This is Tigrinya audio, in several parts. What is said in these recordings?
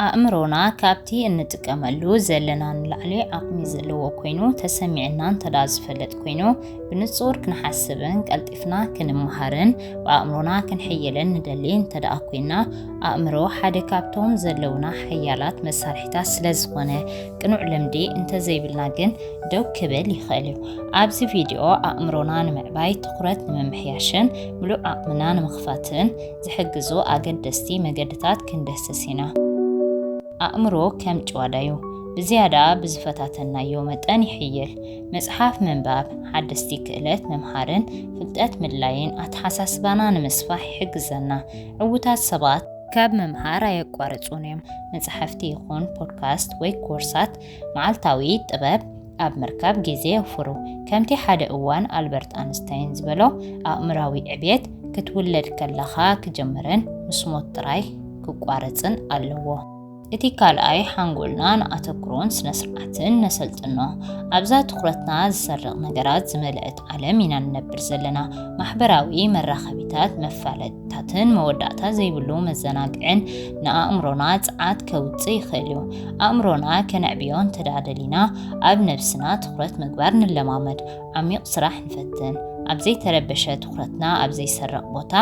أأمرونا كابتي እንጥቀመሉ ዘለና ንላዕሊ ዓቕሚ ዘለዎ ኮይኑ ተሰሚዕና እንተዳዝ ፈለጥ ኮይኑ ብንጹር ክንሓስብን ቀልጢፍና ክንመሃርን በአእምሮና ክንሕየለን ንደሊን ተዳኣ ኮይና ኣእምሮ ሓደ ካብቶም ዘለውና ሓያላት መሳርሒታት ስለዝኾነ ቅኑዕ ልምዲ እንተዘይብልና ግን ደው ክብል ይኽእል እዩ። ኣብዚ ቪድዮ ኣእምሮና ንምዕባይ ትኹረት ንምምሕያሽን ምሉእ ዓቕምና ንምኽፋትን ዝሕግዙ ኣገደስቲ መገድታት ክንደስስ ኢና። ኣእምሮ ከም ጭዋዳዩ ብዝያዳ ብዝፈታተናዮ መጠን ይሕየል። መጽሓፍ ምንባብ ሓደስቲ ክእለት መምሃርን ፍልጠት ምድላይን ኣተሓሳስባና ንምስፋሕ ይሕግዘና። ዕውታት ሰባት ካብ መምሃር ኣየቋርጹን እዮም። መጽሓፍቲ ይኹን ፖድካስት ወይ ኮርሳት መዓልታዊ ጥበብ ኣብ ምርካብ ግዜ የፍሩ። ከምቲ ሓደ እዋን ኣልበርት ኣንስታይን ዝበሎ ኣእምራዊ ዕብየት ክትውለድ ከለኻ ክጀምርን ምስ ሞት ጥራይ ክቋረጽን ኣለዎ። እቲ ካልኣይ ሓንጎልና ንኣተኩሮን ስነስርዓትን ነሰልጥኖ። ኣብዛ ትኹረትና ዝሰርቕ ነገራት ዝመልአት ዓለም ኢና ንነብር ዘለና። ማሕበራዊ መራኸቢታት መፋለጥታትን መወዳእታ ዘይብሉ መዘናግዕን ንኣእምሮና ፀዓት ከውፅእ ይኽእል እዩ። ኣእምሮና ከነዕብዮን ተዳደሊና ኣብ ነብስና ትኹረት ምግባር ንለማመድ። ዓሚቕ ስራሕ ንፈትን። ኣብ ዘይተረበሸ ትኹረትና ኣብ ዘይሰርቕ ቦታ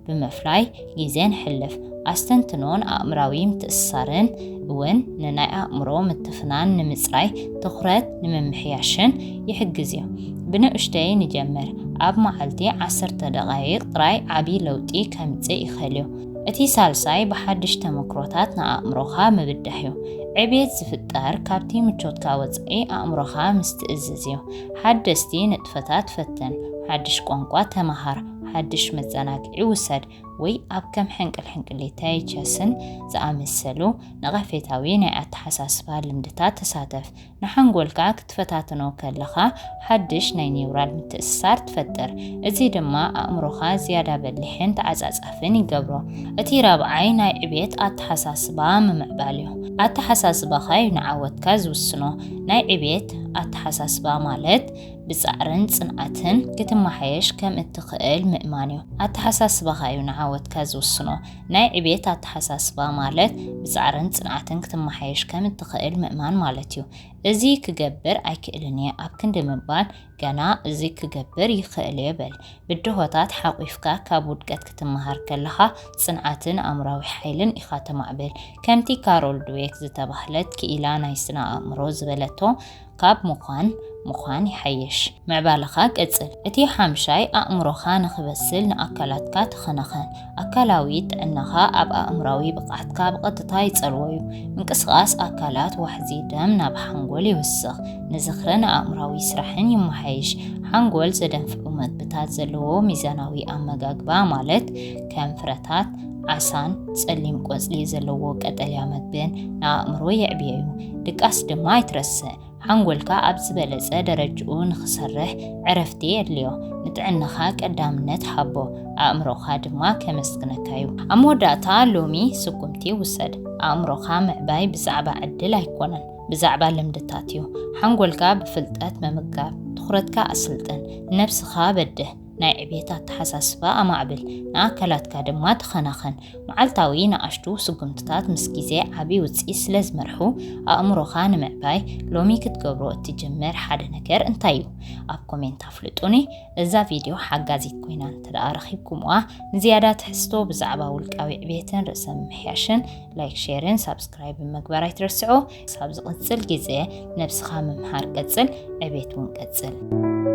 ብምፍላይ ግዜ ንሕልፍ። ኣስተንትኖን ኣእምራዊ ምትእስሳርን እውን ንናይ ኣእምሮ ምትፍናን ንምጽራይ ትኹረት ንምምሕያሽን ይሕግዝ እዩ። ብንእሽተይ ንጀምር። ኣብ መዓልቲ 10 ደቓይቕ ጥራይ ዓብይ ለውጢ ከምጽእ ይኽእል እዩ። እቲ ሳልሳይ ብሓድሽ ተመክሮታት ንኣእምሮኻ ምብዳሕ እዩ። ዕብየት ዝፍጠር ካብቲ ምቾትካ ወጻኢ ኣእምሮኻ ምስትእዝዝ እዩ። ሓደስቲ ንጥፈታት ፈትን። ሓድሽ ቋንቋ ተመሃር። ሓድሽ መዘናግዒ ውሰድ ወይ ኣብ ከም ሕንቅልሕንቅሌታይ ቸስን ዝኣመሰሉ ነቐፌታዊ ናይ ኣተሓሳስባ ልምድታት ተሳተፍ። ንሓንጎልካ ክትፈታትኖ ከለኻ ሓድሽ ናይ ኒውራል ምትእስሳር ትፈጥር። እዚ ድማ ኣእምሮኻ ዝያዳ በሊሕን ተዓጻጻፍን ይገብሮ። እቲ ራብዓይ ናይ ዕብየት ኣተሓሳስባ ምምዕባል እዩ። ኣተሓሳስባኻ ንዓወትካ ዝውስኖ። ናይ ዕብየት ኣተሓሳስባ ማለት ብጻዕርን ጽንዓትን ክትመሓየሽ ከም እትኽእል ምእማን እዩ። ኣተሓሳስባኻ ንዓወትካ ዝውስኖ። ናይ ዕብየት ኣተሓሳስባ ማለት ብጻዕርን ጽንዓትን ክትመሓየሽ ከም እትኽእል ምእማን ማለት እዩ። እዚ ክገብር ኣይክእልን እየ ኣብ ክንዲ ምባል ገና እዚ ክገብር ይኽእል ይበል። ብድሆታት ሓቑፍካ ካብ ውድቀት ክትመሃር ከለኻ ጽንዓትን ኣእምራዊ ሓይልን ኢኻ ተማዕብል። ከምቲ ካሮል ድዌክ ዝተባህለት ክኢላ ናይ ስነ ኣእምሮ ዝበለቶ ካብ ምዃን ይሓየሽ። ምዕባለኻ ቀጽል። እቲ ሓምሻይ ኣእምሮኻ ንኽበስል ንኣካላትካ ትኸነኸን። ኣካላዊ ጥዕናኻ ኣብ ኣእምራዊ ብቕዓትካ ብቐጥታ ይጸልዎ እዩ። ምንቅስቓስ ኣካላት ዋሕዚ ደም ናብ ሓንጎል ይውስኽ። ንዝኽረን ኣእምራዊ ስራሕን ይመሓይሽ። ሓንጎል ዘደንፍዑ መግብታት ዘለዎ ሚዛናዊ ኣመጋግባ ማለት ከም ፍረታት፣ ዓሳን ጸሊም ቆጽሊ ዘለዎ ቀጠልያ ምግብን ንኣእምሮ የዕብዮ እዩ። ድቃስ ድማ ኣይትረስእ። ሓንጎልካ ኣብ ዝበለጸ ደረጅኡ ንኽሰርሕ ዕረፍቲ የድልዮ። ንጥዕናኻ ቀዳምነት ሃቦ። ኣእምሮኻ ድማ ከመስግነካ እዩ። ኣብ መወዳእታ ሎሚ ስጉምቲ ውሰድ። ኣእምሮኻ ምዕባይ ብዛዕባ ዕድል ኣይኮነን፣ ብዛዕባ ልምድታት እዩ። ሓንጎልካ ብፍልጠት መምጋብ። ትኹረትካ ኣስልጥን። ነብስኻ በድህ። ናይ ዕብየት ኣተሓሳስባ ኣማዕብል። ንኣካላትካ ድማ ትኸናኸን። መዓልታዊ ንኣሽቱ ስጉምትታት ምስ ግዜ ዓብይ ውፅኢት ስለ ዝመርሑ ኣእምሮኻ ንምዕባይ ሎሚ ክትገብሮ እትጀምር ሓደ ነገር እንታይ እዩ? ኣብ ኮሜንት ኣፍልጡኒ። እዛ ቪድዮ ሓጋዚት ኮይና እንተደኣ ረኺብኩምዋ ንዝያዳ ትሕዝቶ ብዛዕባ ውልቃዊ ዕብየትን ርእሰ ምምሕያሽን ላይክ፣ ሼርን ሳብስክራይብን ምግባር ኣይትረስዑ። ሳብ ዝቕፅል ግዜ ነብስኻ ምምሃር ቀጽል፣ ዕብየት እውን ቀጽል።